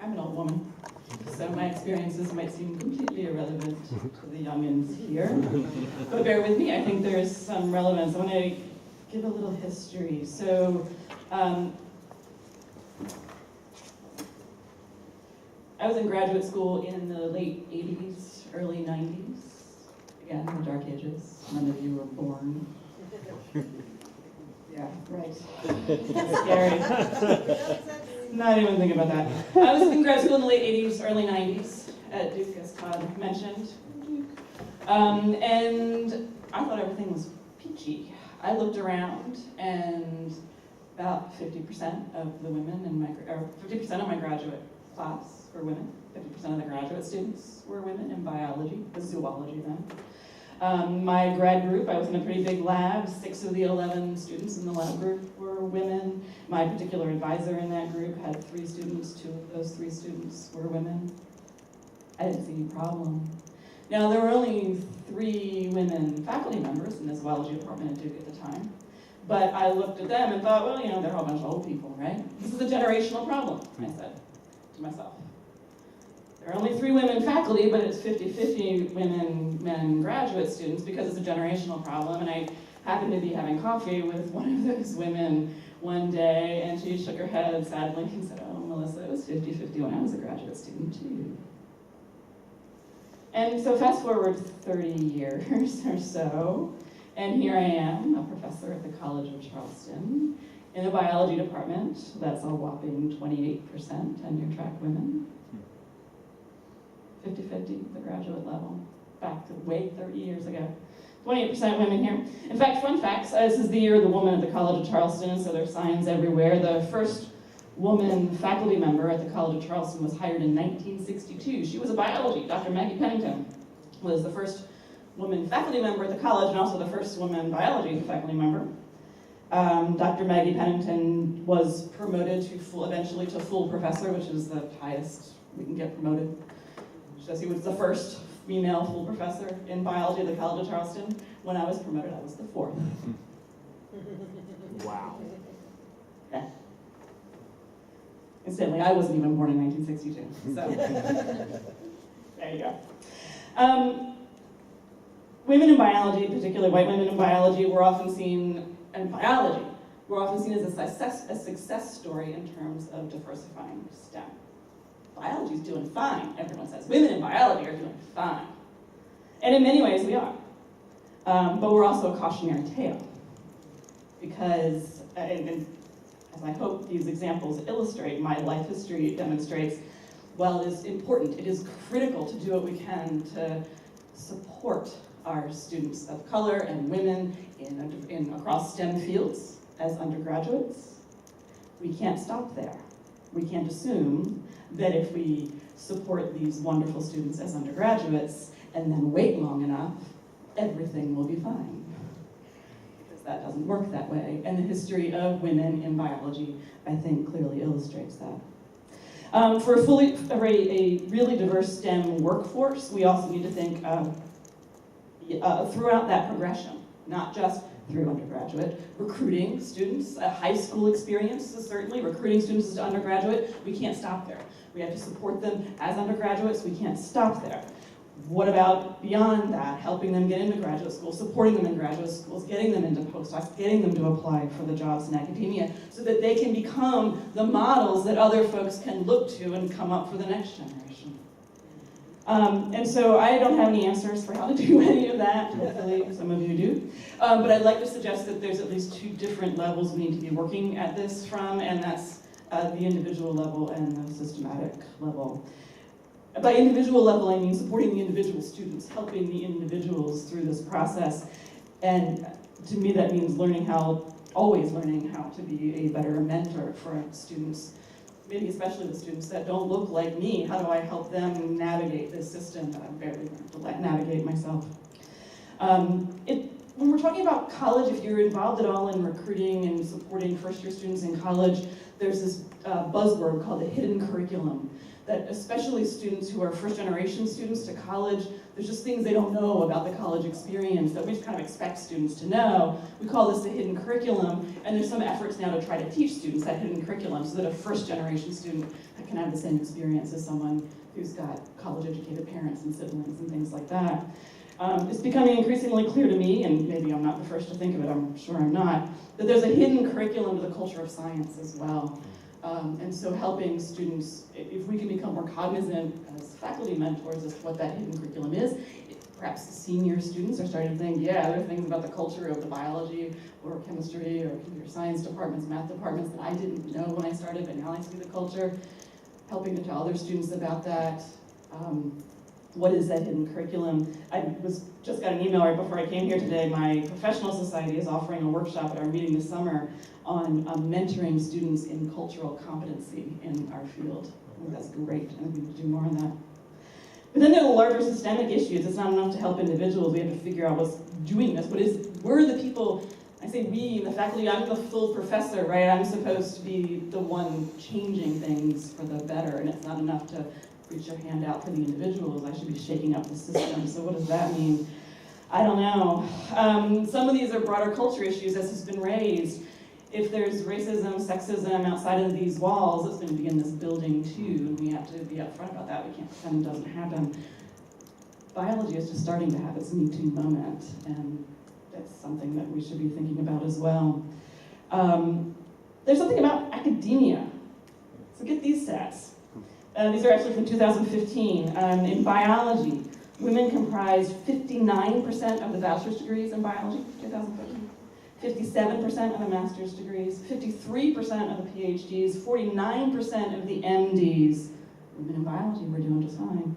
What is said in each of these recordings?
I'm an old woman, so my experiences might seem completely irrelevant to the youngins here. But bear with me, I think there's some relevance. I want to give a little history. So, I was in graduate school in the late 80s, early 90s. Again, the dark ages. None of you were born. Yeah, right. Scary. Not even thinking about that. I was in grad school in the late 80s, early 90s at Duke, as Todd mentioned. And I thought everything was peachy. I looked around, and about 50% of the women in my, or 50% of my graduate class were women. 50% of the graduate students were women in biology, the zoology then. My grad group, I was in a pretty big lab. 6 of the 11 students in the lab group were women. My particular advisor in that group had 3 students. 2 of those 3 students were women. I didn't see any problem. Now, there were only 3 women faculty members in the zoology department at Duke at the time. But I looked at them and thought, well, you know, they're a whole bunch of old people, right? This is a generational problem, I said to myself. There are only 3 women faculty, but it's 50-50 women, men, graduate students because it's a generational problem. And I happened to be having coffee with one of those women one day, and she shook her head sadly and said, oh, Melissa, it was 50-50 when I was a graduate student too. And so fast forward 30 years or so, and here I am, a professor at the College of Charleston, in a biology department that's a whopping 28% tenure-track women. 50-50, the graduate level, back to way 30 years ago. 28% women here. In fact, fun facts, this is the year of the woman at the College of Charleston, so there are signs everywhere. The first woman faculty member at the College of Charleston was hired in 1962. She was a biology. Dr. Maggie Pennington was the first woman faculty member at the college and also the first woman biology faculty member. Dr. Maggie Pennington was promoted to eventually to full professor, which is the highest we can get promoted. She was the first female full professor in biology at the College of Charleston. When I was promoted, I was the 4th. Wow. Yeah. Incidentally, I wasn't even born in 1962, so there you go. Women in biology, particularly white women in biology, were often seen, and biology, were often seen as a success story in terms of diversifying STEM. Biology's doing fine, everyone says. Women in biology are doing fine. And in many ways we are. But we're also a cautionary tale. Because, and as I hope these examples illustrate, my life history demonstrates, while it is important, it is critical to do what we can to support our students of color and women across STEM fields as undergraduates. We can't stop there. We can't assume that if we support these wonderful students as undergraduates and then wait long enough, everything will be fine. Because that doesn't work that way. And the history of women in biology, I think, clearly illustrates that. For a really diverse STEM workforce, we also need to think throughout that progression, not just through undergraduate, recruiting students, a high school experience, certainly, recruiting students as undergraduate, we can't stop there. We have to support them as undergraduates, we can't stop there. What about beyond that, helping them get into graduate school, supporting them in graduate schools, getting them into postdocs, getting them to apply for the jobs in academia, so that they can become the models that other folks can look to and come up for the next generation. And so I don't have any answers for how to do any of that. Hopefully some of you do. But I'd like to suggest that there's at least 2 different levels we need to be working at this from, and that's the individual level and the systematic level. By individual level, I mean supporting the individual students, helping the individuals through this process. And to me, that means always learning how to be a better mentor for students, maybe especially the students that don't look like me. How do I help them navigate this system that I'm barely learning to navigate myself? When we're talking about college, if you're involved at all in recruiting and supporting first-year students in college, there's this buzzword called the hidden curriculum, that especially students who are first-generation students to college, there's just things they don't know about the college experience that we just kind of expect students to know. We call this the hidden curriculum, and there's some efforts now to try to teach students that hidden curriculum so that a first-generation student can have the same experience as someone who's got college-educated parents and siblings and things like that. It's becoming increasingly clear to me, and maybe I'm not the first to think of it, I'm sure I'm not, that there's a hidden curriculum to the culture of science as well. And so helping students, if we can become more cognizant as faculty mentors as to what that hidden curriculum is, perhaps senior students are starting to think, yeah, there are things about the culture of the biology or chemistry or computer science departments, math departments that I didn't know when I started, but now I see the culture. Helping to tell other students about that. What is that hidden curriculum? I just got an email right before I came here today. My professional society is offering a workshop at our meeting this summer on mentoring students in cultural competency in our field. I think that's great, and we need to do more on that. But then there are larger systemic issues. It's not enough to help individuals. We have to figure out what's doing this. We're the people, I say we, the faculty, I'm the full professor, right? I'm supposed to be the one changing things for the better, and it's not enough to reach your hand out for the individuals. I should be shaking up the system. So what does that mean? I don't know. Some of these are broader culture issues, as has been raised. If there's racism, sexism outside of these walls, it's going to be in this building too, and we have to be upfront about that. We can't pretend it doesn't happen. Biology is just starting to have its Me Too moment, and that's something that we should be thinking about as well. There's something about academia. So get these stats. These are actually from 2015. In biology, women comprised 59% of the bachelor's degrees in biology, 2015. 57% of the master's degrees, 53% of the PhDs, 49% of the MDs. Women in biology, we're doing just fine.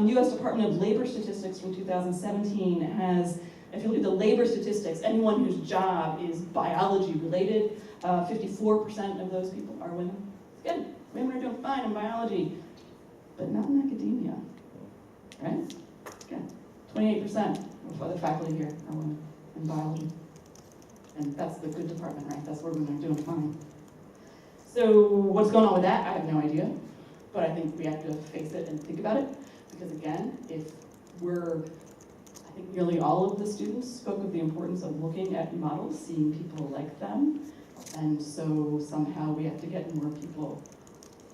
US Department of Labor statistics from 2017 has, if you look at the labor statistics, anyone whose job is biology related, 54% of those people are women. It's good. Women are doing fine in biology, but not in academia, right? Good. 28% of other faculty here are women in biology. And that's the good department, right? That's where women are doing fine. So what's going on with that? I have no idea. But I think we have to face it and think about it. Because again, I think nearly all of the students spoke of the importance of looking at models, seeing people like them. And so somehow we have to get more people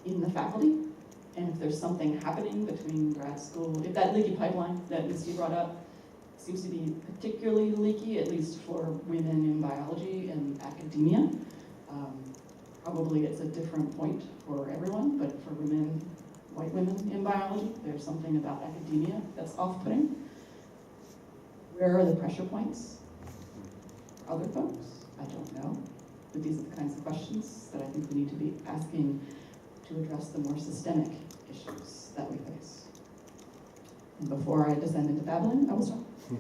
in the faculty. And if there's something happening between grad school, if that leaky pipeline that Misty brought up seems to be particularly leaky, at least for women in biology and academia. Probably it's a different point for everyone, but for women, white women in biology, there's something about academia that's off-putting. Where are the pressure points for other folks? I don't know. But these are the kinds of questions that I think we need to be asking to address the more systemic issues that we face. And before I descend into babbling, I will stop. So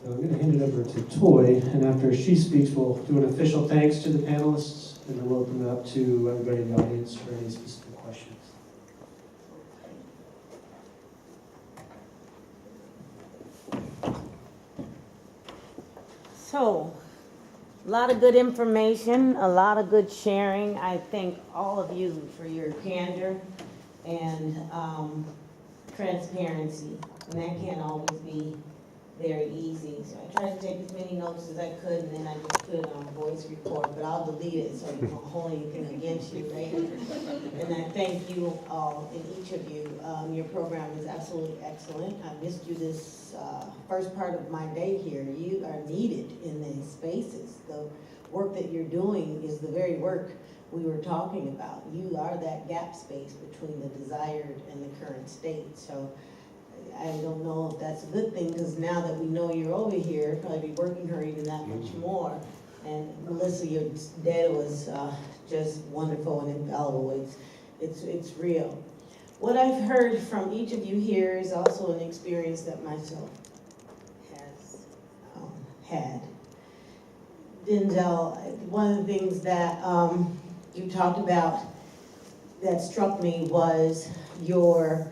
I'm going to hand it over to Toi, and after she speaks, we'll do an official thanks to the panelists, and then we'll open it up to everybody in the audience for any specific questions. So, a lot of good information, a lot of good sharing. I thank all of you for your candor and transparency. And that can't always be very easy. So I tried to take as many notes as I could, and then I just put it on voice record, but I'll delete it so you won't hold anything against you later. And I thank you all, and each of you. Your program is absolutely excellent. I missed you this first part of my day here. You are needed in these spaces. The work that you're doing is the very work we were talking about. You are that gap space between the desired and the current state. So I don't know if that's a good thing, because now that we know you're over here, probably be working her even that much more. And Melissa, your data was just wonderful and infallible. It's real. What I've heard from each of you here is also an experience that myself has had. Denzel, one of the things that you talked about that struck me was your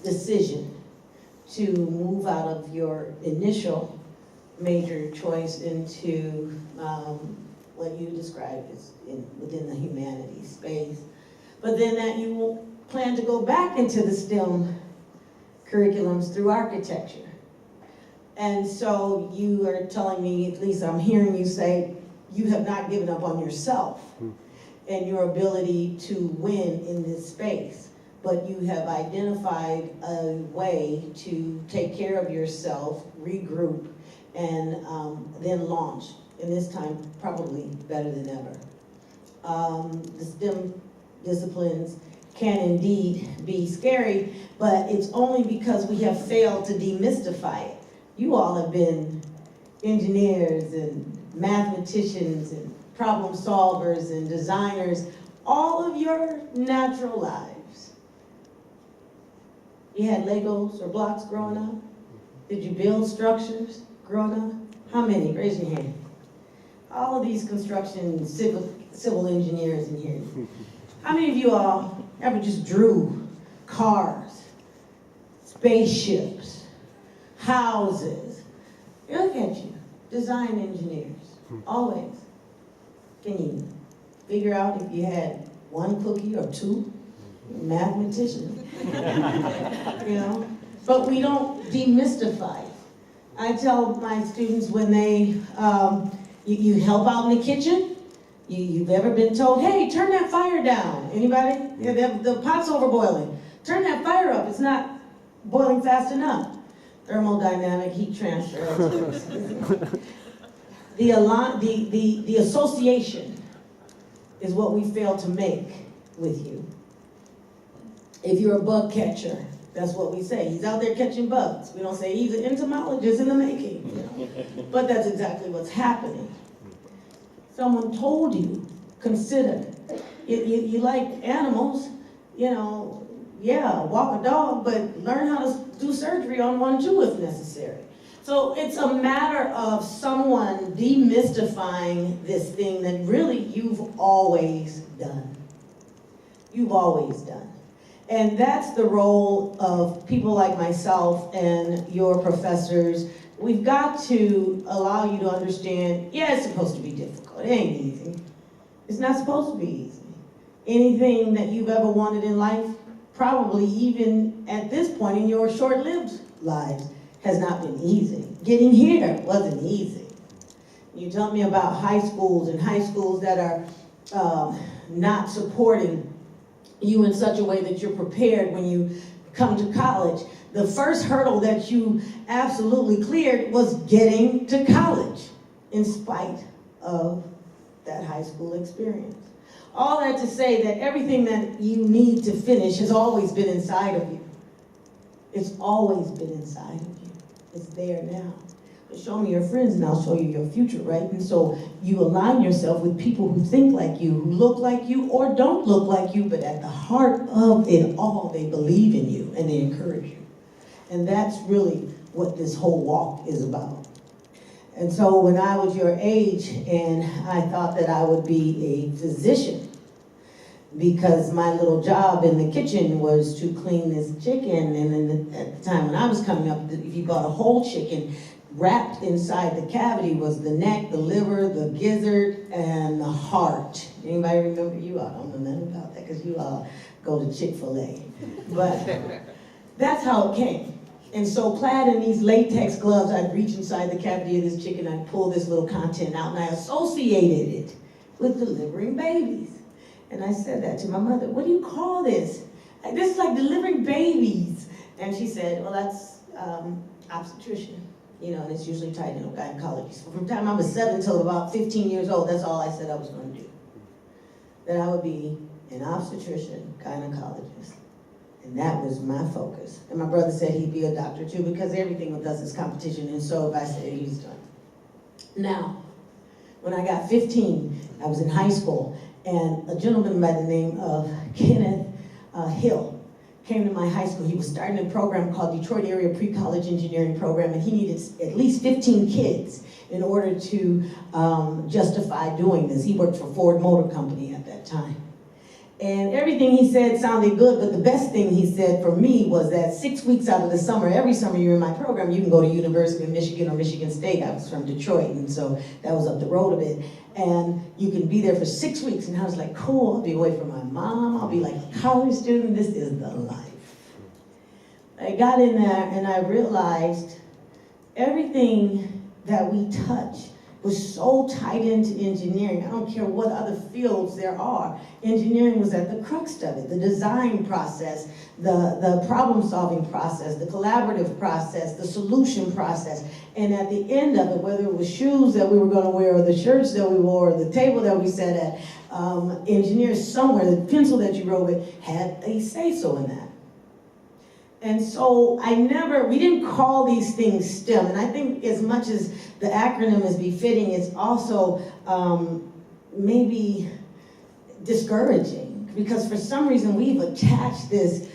decision to move out of your initial major choice into what you described as within the humanities space, but then that you plan to go back into the STEM curriculums through architecture. And so you are telling me, at least I'm hearing you say, you have not given up on yourself and your ability to win in this space, but you have identified a way to take care of yourself, regroup, and then launch, and this time probably better than ever. The STEM disciplines can indeed be scary, but it's only because we have failed to demystify it. You all have been engineers and mathematicians and problem solvers and designers all of your natural lives. You had Legos or blocks growing up? Did you build structures growing up? How many? Raise your hand. All of these construction, civil engineers in here. How many of you all ever just drew cars, spaceships, houses? Look at you, design engineers, always. Can you figure out if you had one cookie or two? Mathematician, you know? But we don't demystify. I tell my students when they, you help out in the kitchen, you've ever been told, hey, turn that fire down. Anybody? Yeah, the pot's over boiling. Turn that fire up, it's not boiling fast enough. Thermodynamic heat transfer. The association is what we fail to make with you. If you're a bug catcher, that's what we say. He's out there catching bugs. We don't say he's an entomologist in the making. You know? But that's exactly what's happening. Someone told you, consider. You like animals, you know, yeah, walk a dog, but learn how to do surgery on one too if necessary. So it's a matter of someone demystifying this thing that really you've always done. You've always done. And that's the role of people like myself and your professors. We've got to allow you to understand, yeah, it's supposed to be difficult. It ain't easy. It's not supposed to be easy. Anything that you've ever wanted in life, probably even at this point in your short-lived lives, has not been easy. Getting here wasn't easy. You tell me about high schools and high schools that are not supporting you in such a way that you're prepared when you come to college. The first hurdle that you absolutely cleared was getting to college in spite of that high school experience. All that to say that everything that you need to finish has always been inside of you. It's always been inside of you. It's there now. But show me your friends and I'll show you your future, right? And so you align yourself with people who think like you, who look like you, or don't look like you, but at the heart of it all, they believe in you and they encourage you. And that's really what this whole walk is about. And so when I was your age and I thought that I would be a physician, because my little job in the kitchen was to clean this chicken, and then at the time when I was coming up, if you bought a whole chicken, wrapped inside the cavity was the neck, the liver, the gizzard, and the heart. Anybody remember? You all don't know nothing about that because you all go to Chick-fil-A. But that's how it came. And so clad in these latex gloves, I'd reach inside the cavity of this chicken, I'd pull this little content out, and I associated it with delivering babies. And I said that to my mother, what do you call this? This is like delivering babies. And she said, well, that's obstetrician. You know, and it's usually tied in with gynecology. So from the time I was 7 till about 15 years old, that's all I said I was going to do. That I would be an obstetrician, gynecologist. And that was my focus. And my brother said he'd be a doctor too, because everything with us is competition, and so if I said it, he's done. Now, when I got 15, I was in high school, and a gentleman by the name of Kenneth Hill came to my high school. He was starting a program called Detroit Area Pre-College Engineering Program, and he needed at least 15 kids in order to justify doing this. He worked for Ford Motor Company at that time. And everything he said sounded good, but the best thing he said for me was that 6 weeks out of the summer, every summer you're in my program, you can go to University of Michigan or Michigan State. I was from Detroit, and so that was up the road a bit. And you can be there for 6 weeks, and I was like, cool, I'll be away from my mom, I'll be like a college student, this is the life. I got in there and I realized everything that we touch was so tied into engineering. I don't care what other fields there are. Engineering was at the crux of it. The design process, the problem-solving process, the collaborative process, the solution process. And at the end of it, whether it was shoes that we were going to wear or the shirts that we wore or the table that we sat at, engineers somewhere, the pencil that you wrote with had a say-so in that. And so we didn't call these things STEM. And I think as much as the acronym is befitting, it's also maybe discouraging. Because for some reason we've attached this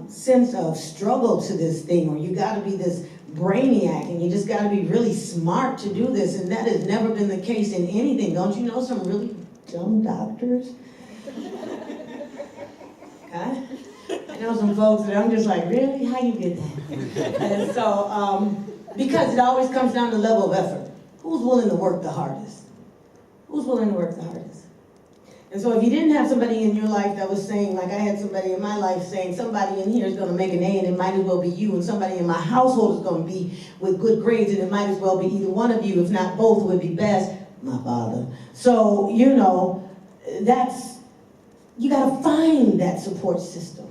sense of struggle to this thing, or you gotta be this brainiac and you just gotta be really smart to do this. And that has never been the case in anything. Don't you know some really dumb doctors? Okay? I know some folks that I'm just like, really? How you did that? And so, because it always comes down to level of effort. Who's willing to work the hardest? Who's willing to work the hardest? And so if you didn't have somebody in your life that was saying, like I had somebody in my life saying, somebody in here is going to make an A and it might as well be you, and somebody in my household is going to be with good grades and it might as well be either one of you, if not both would be best, my father. So, you know, you got to find that support system.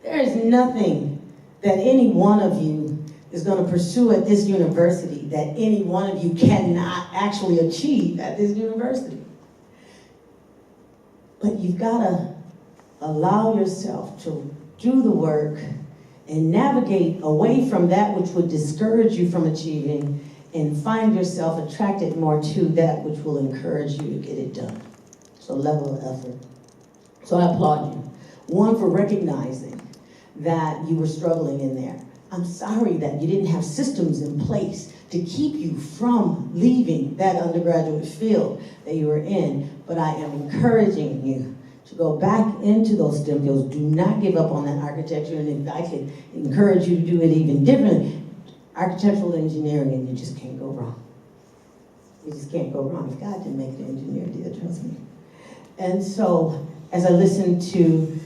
There is nothing that any one of you is going to pursue at this university that any one of you cannot actually achieve at this university. But you've got to allow yourself to do the work and navigate away from that which would discourage you from achieving and find yourself attracted more to that which will encourage you to get it done. So level of effort. So I applaud you. One, for recognizing that you were struggling in there. I'm sorry that you didn't have systems in place to keep you from leaving that undergraduate field that you were in, but I am encouraging you to go back into those STEM fields. Do not give up on that architecture, and if I could encourage you to do it even differently, architectural engineering, and you just can't go wrong. You just can't go wrong. If God didn't make an engineer, dear, trust me. And so, as I listened to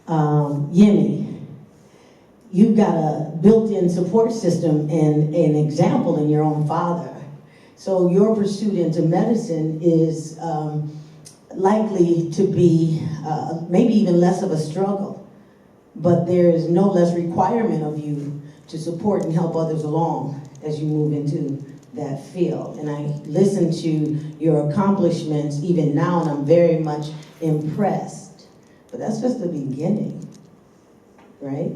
Yemi, you've got a built-in support system and an example in your own father. So your pursuit into medicine is likely to be maybe even less of a struggle, but there is no less requirement of you to support and help others along as you move into that field. And I listen to your accomplishments even now, and I'm very much impressed. But that's just the beginning, right?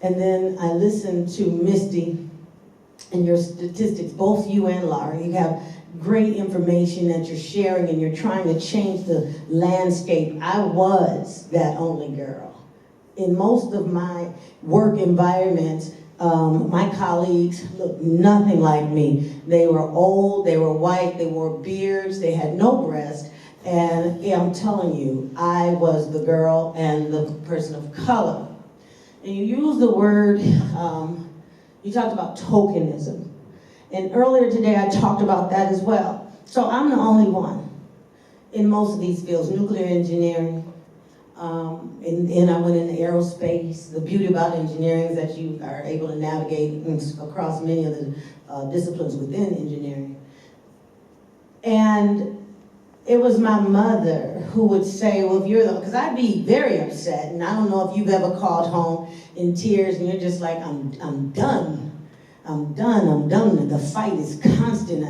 And then I listened to Misty and your statistics, both you and Laura. You have great information that you're sharing, and you're trying to change the landscape. I was that only girl. In most of my work environments, my colleagues looked nothing like me. They were old, they were white, they wore beards, they had no breast. And yeah, I'm telling you, I was the girl and the person of color. And you use the word, you talked about tokenism. And earlier today I talked about that as well. So I'm the only one in most of these fields, nuclear engineering, and I went into aerospace. The beauty about engineering is that you are able to navigate across many of the disciplines within engineering. And it was my mother who would say, well, if you're the, because I'd be very upset, and I don't know if you've ever called home in tears and you're just like, I'm done. The fight is constant.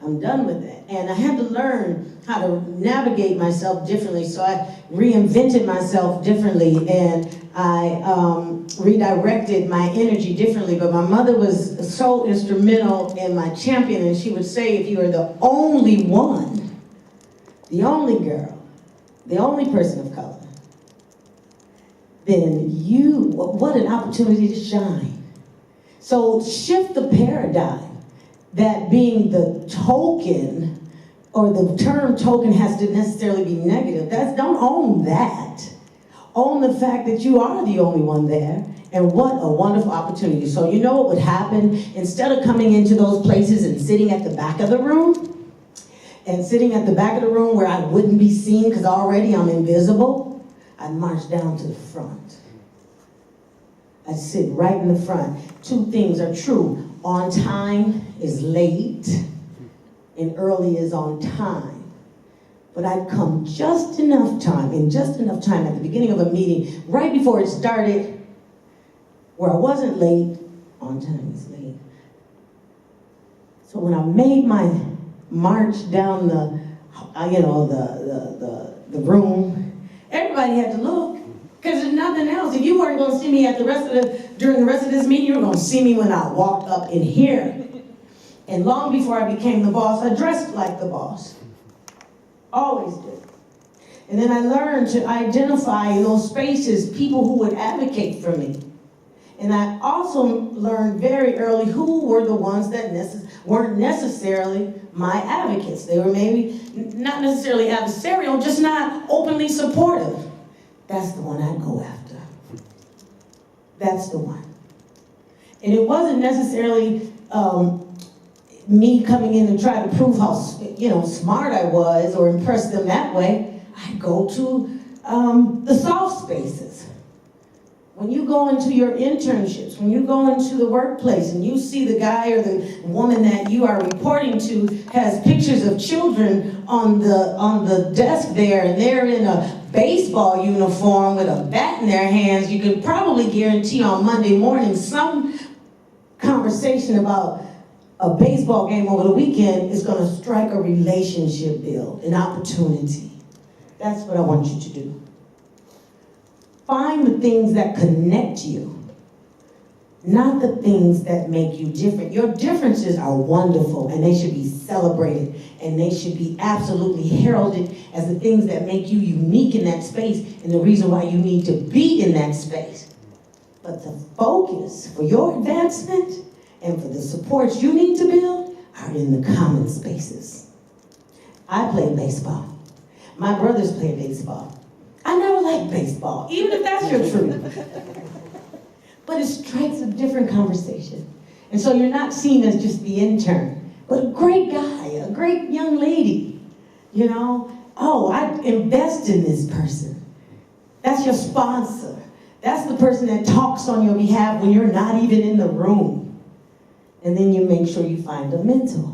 I'm done with it. And I had to learn how to navigate myself differently. So I reinvented myself differently, and I redirected my energy differently. But my mother was so instrumental in my champion, and she would say, if you are the only one, the only girl, the only person of color, then what an opportunity to shine. So shift the paradigm that being the token or the term token has to necessarily be negative. Don't own that. Own the fact that you are the only one there, and what a wonderful opportunity. So you know what would happen? Instead of coming into those places and sitting at the back of the room, where I wouldn't be seen because already I'm invisible, I'd march down to the front. I'd sit right in the front. Two things are true. On time is late, and early is on time. But I'd come just enough time at the beginning of a meeting, right before it started, where I wasn't late. On time is late. So when I made my march down the room, everybody had to look, because there's nothing else. If you weren't going to see me during the rest of this meeting, you were going to see me when I walked up in here. And long before I became the boss, I dressed like the boss. Always did. And then I learned to identify in those spaces people who would advocate for me. And I also learned very early who were the ones that weren't necessarily my advocates. They were maybe not necessarily adversarial, just not openly supportive. That's the one I'd go after. That's the one. And it wasn't necessarily me coming in and trying to prove how smart I was or impress them that way. I'd go to the soft spaces. When you go into your internships, when you go into the workplace and you see the guy or the woman that you are reporting to has pictures of children on the desk there, and they're in a baseball uniform with a bat in their hands, you can probably guarantee on Monday morning some conversation about a baseball game over the weekend is going to strike a relationship build, an opportunity. That's what I want you to do. Find the things that connect you, not the things that make you different. Your differences are wonderful, and they should be celebrated, and they should be absolutely heralded as the things that make you unique in that space and the reason why you need to be in that space. But the focus for your advancement and for the supports you need to build are in the common spaces. I play baseball. My brothers play baseball. I never liked baseball, even if that's your truth. But it strikes a different conversation. And so you're not seen as just the intern, but a great guy, a great young lady. I invest in this person. That's your sponsor. That's the person that talks on your behalf when you're not even in the room. And then you make sure you find a mentor.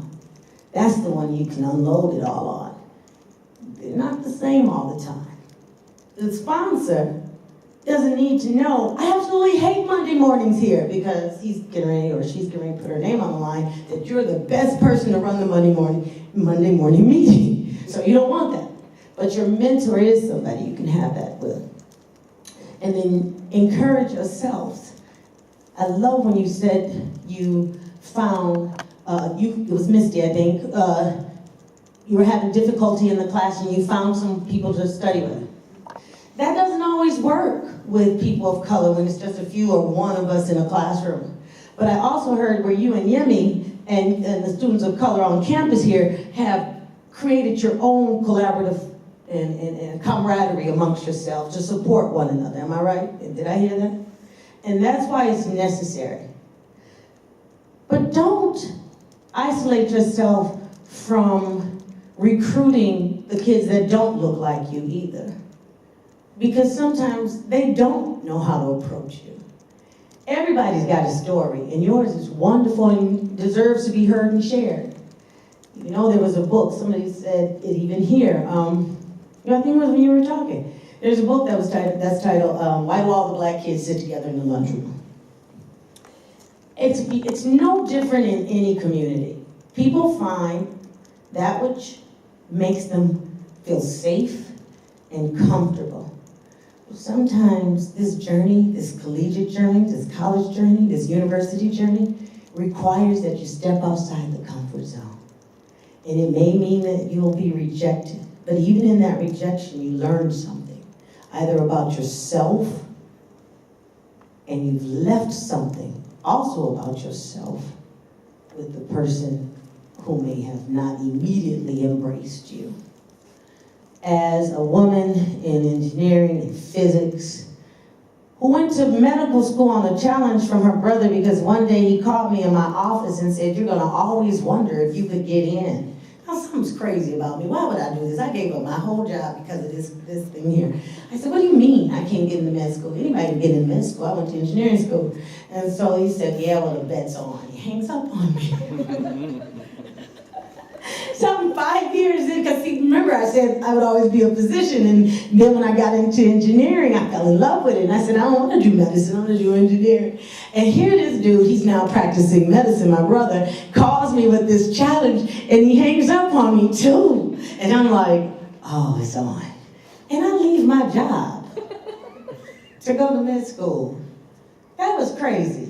That's the one you can unload it all on. They're not the same all the time. The sponsor doesn't need to know, I absolutely hate Monday mornings here, because he's getting ready or she's getting ready to put her name on the line, that you're the best person to run the Monday morning meeting. So you don't want that. But your mentor is somebody you can have that with. And then encourage yourselves. I love when you said you found, it was Misty, I think, you were having difficulty in the class and you found some people to study with. That doesn't always work with people of color when it's just a few or one of us in a classroom. But I also heard where you and Yemi and the students of color on campus here have created your own collaborative and camaraderie amongst yourselves to support one another. Am I right? Did I hear that? And that's why it's necessary. But don't isolate yourself from recruiting the kids that don't look like you either. Because sometimes they don't know how to approach you. Everybody's got a story, and yours is wonderful and deserves to be heard and shared. There was a book, somebody said it even here. I think it was when you were talking. There's a book that's titled Why Do All the Black Kids Sit Together in the Lunchroom? It's no different in any community. People find that which makes them feel safe and comfortable. Sometimes this journey, this collegiate journey, this college journey, this university journey requires that you step outside the comfort zone. And it may mean that you'll be rejected, but even in that rejection, you learn something, either about yourself, and you've left something also about yourself with the person who may have not immediately embraced you. As a woman in engineering and physics, who went to medical school on a challenge from her brother because one day he called me in my office and said, "You're gonna always wonder if you could get in." Now, something's crazy about me. Why would I do this? I gave up my whole job because of this thing here. I said, "What do you mean I can't get into med school? Anybody can get into med school. I went to engineering school." And so he said, "Yeah, well, the bet's on." He hangs up on me. So I'm 5 years in, because remember I said I would always be a physician, and then when I got into engineering, I fell in love with it, and I said, "I don't want to do medicine, I want to do engineering." And here this dude, he's now practicing medicine, my brother, calls me with this challenge, and he hangs up on me too. And I'm like, oh, it's on. And I leave my job to go to med school. That was crazy.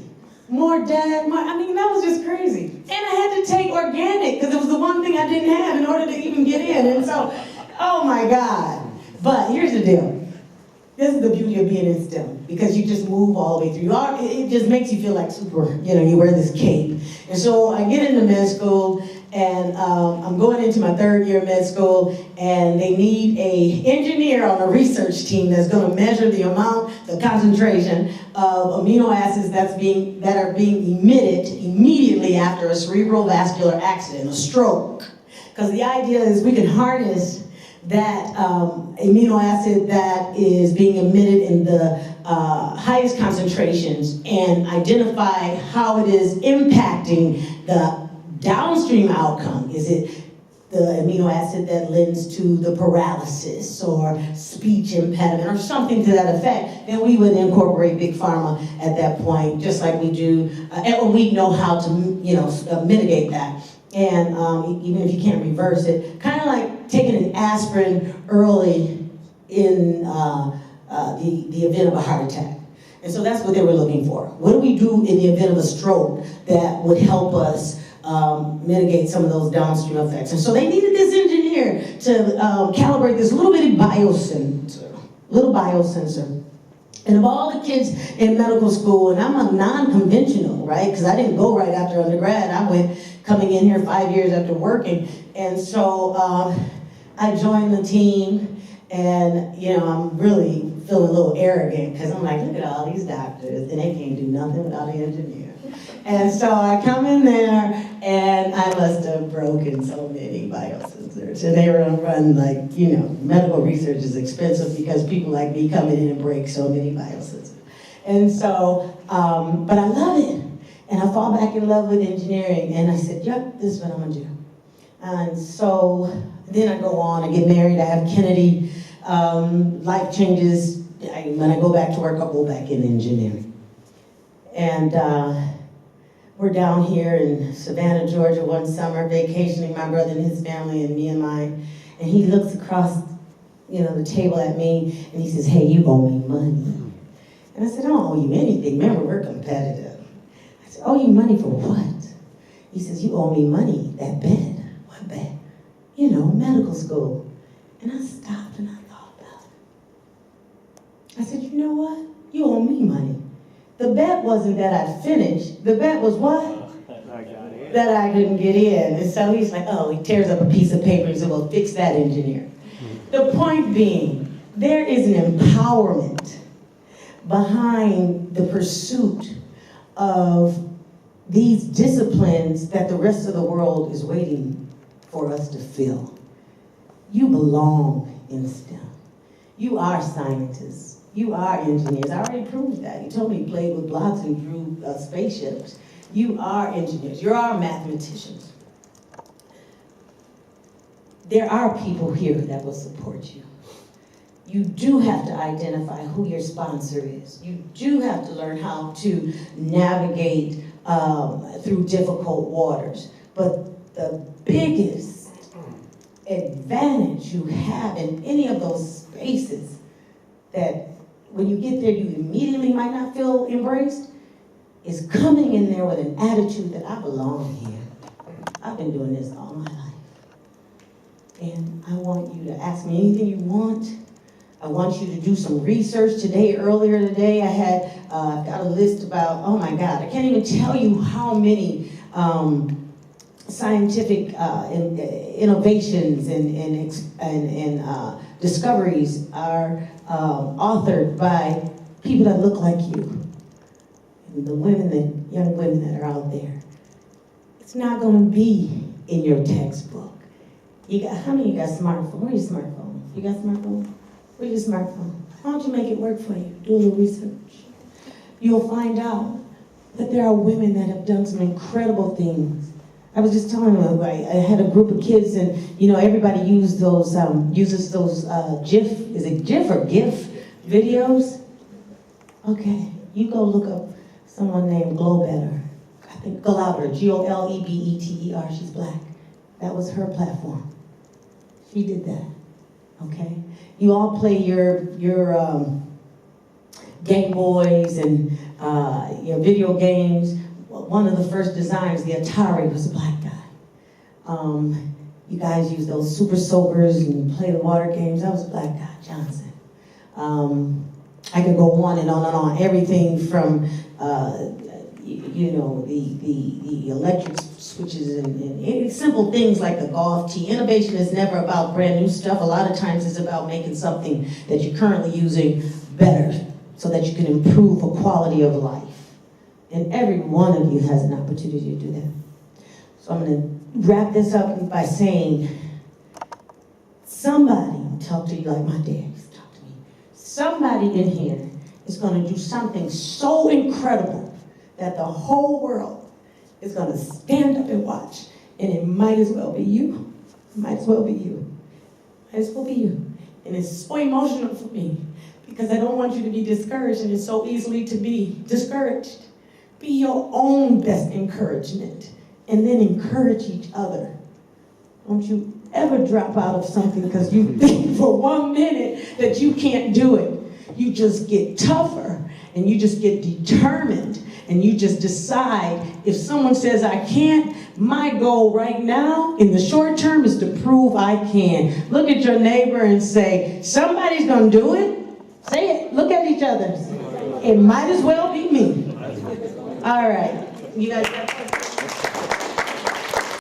That was just crazy. And I had to take organic because it was the one thing I didn't have in order to even get in. And so, oh my God. But here's the deal. This is the beauty of being in STEM, because you just move all the way through. It just makes you feel like super, you wear this cape. And so I get into med school, and I'm going into my 3rd year of med school, and they need an engineer on a research team that's going to measure the concentration of amino acids that are being emitted immediately after a cerebral vascular accident, a stroke. Because the idea is we can harness that amino acid that is being emitted in the highest concentrations and identify how it is impacting the downstream outcome. Is it the amino acid that lends to the paralysis or speech impediment or something to that effect? Then we would incorporate big pharma at that point, just like we do, and we know how to mitigate that. And even if you can't reverse it, kind of like taking an aspirin early in the event of a heart attack. And so that's what they were looking for. What do we do in the event of a stroke that would help us mitigate some of those downstream effects? And so they needed this engineer to calibrate this little bitty biosensor. And of all the kids in medical school, and I'm a non-conventional, right? Because I didn't go right after undergrad. I went coming in here 5 years after working. And so I joined the team, and I'm really feeling a little arrogant because I'm like, look at all these doctors, and they can't do nothing without an engineer. And so I come in there, and I must have broken so many biosensors. And they were run medical research is expensive because people like me come in and break so many biosensors. And so, but I love it. And I fall back in love with engineering, and I said, yep, this is what I'm gonna do. And so then I go on, I get married, I have Kennedy, life changes. When I go back to work, I'll go back in engineering. And we're down here in Savannah, Georgia one summer, vacationing, my brother and his family and me and mine. And he looks across, the table at me, and he says, hey, you owe me money. And I said, I don't owe you anything. Remember, we're competitive. I said, owe you money for what? He says, you owe me money, that bet. What bet? Medical school. And I stopped and I thought about it. I said, you know what? You owe me money. The bet wasn't that I'd finished. The bet was what? That I couldn't get in. And so he's like, he tears up a piece of paper and said, well, fix that, engineer. The point being, there is an empowerment behind the pursuit of these disciplines that the rest of the world is waiting for us to fill. You belong in STEM. You are scientists. You are engineers. I already proved that. You told me you played with blocks and drew spaceships. You are engineers. You are mathematicians. There are people here that will support you. You do have to identify who your sponsor is. You do have to learn how to navigate through difficult waters. But the biggest advantage you have in any of those spaces that when you get there you immediately might not feel embraced is coming in there with an attitude that I belong here. I've been doing this all my life. And I want you to ask me anything you want. I want you to do some research today. Earlier today, I had got a list about, oh my God, I can't even tell you how many scientific innovations and discoveries are authored by people that look like you. And the young women that are out there. It's not going to be in your textbook. How many of you got smartphone? Where's your smartphone? You got smartphone? Where's your smartphone? Why don't you make it work for you? Do a little research. You'll find out that there are women that have done some incredible things. I was just telling them, I had a group of kids, and everybody uses those GIF, is it GIF or GIF videos? Okay, you go look up someone named Globetter. I think Globetter, Golebeter, she's black. That was her platform. She did that, okay? You all play your Game Boys and your video games. One of the first designs, the Atari, was a black guy. You guys use those super soakers and play the water games. That was a black guy, Johnson. I could go on and on and on. Everything from the electric switches and simple things like the golf tee. Innovation is never about brand new stuff. A lot of times it's about making something that you're currently using better so that you can improve a quality of life. And every one of you has an opportunity to do that. So I'm going to wrap this up by saying, somebody, talk to you like my dad used to talk to me, somebody in here is going to do something so incredible that the whole world is going to stand up and watch. And it might as well be you. It might as well be you. Might as well be you. And it's so emotional for me because I don't want you to be discouraged, and it's so easily to be discouraged. Be your own best encouragement, and then encourage each other. Don't you ever drop out of something because you think for 1 minute that you can't do it. You just get tougher, and you just get determined, and you just decide, if someone says I can't, my goal right now in the short term is to prove I can. Look at your neighbor and say, somebody's gonna do it. Say it, look at each other. It might as well be me. All right, you guys got